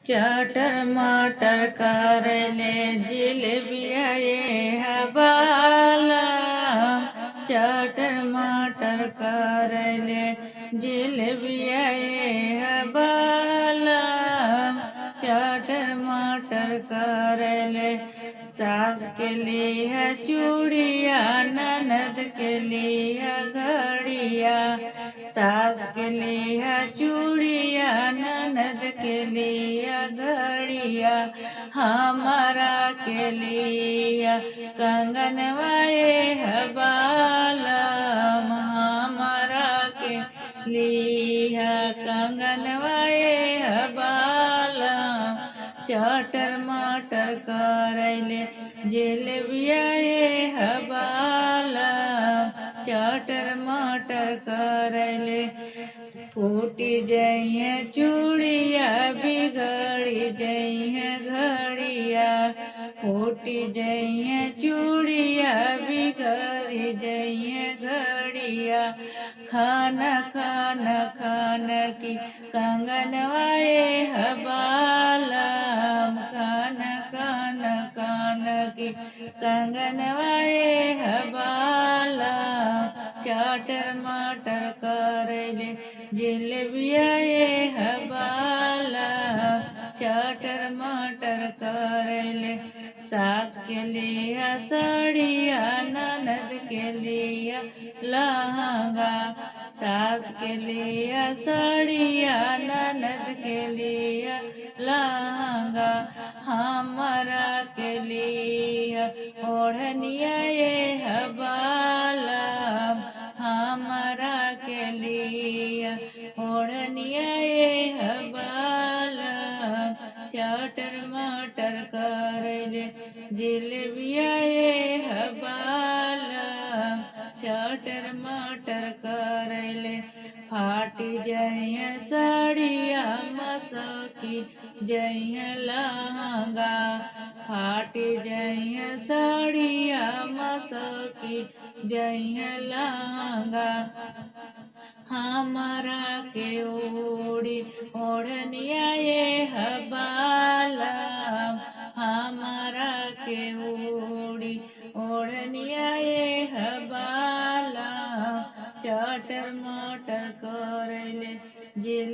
चटर मटर करले जिलेबिया ये हवाला। चटर मटर करले जिलेबिया ये हवाला। चटर मटर करले सास के लिए चूड़िया ननद के लिए घड़िया। सास के लिए चूड़िया ननद के लिए घड़िया। हमारा के लिए कंगनवाए हवाला। हमारा के लिए कंगनवाए हवाला। चटर मटर करले जिलेबिया ये हवाला। चटर मटर करले फूटी जइए चूड़िया बिगड़ी जइए घड़िया। फूटी जइए चूड़िया बिगड़ी जइए घड़िया। खाना खाना खाना की कंगनवाए हवाला। खाना खाना खाना की कंगनवाए हवाला। चटर मटर करले जिलेबिया ये हवाला। चटर मटर करले सास के लिए साड़िया ननद के लिए लहंगा। सास के लिए साड़िया ननद के लिए लहंगा। हमारा के लिए ओढ़निया ये हवाला। हमारा के लिए ओढ़निया ये हवाला। चटर मटर करले जिलेबिया ये हवाला। चटर मटर करले फाटी जइए साड़िया मसकी जइए लहंगा। फाटी जइए साड़िया मसकी जइए लहंगा। हमारा के ओढ़ी ओढ़निया ये हवाला। हमारा के ओढ़ी ओढ़निया ये हवाला। चटर मटर करले जिल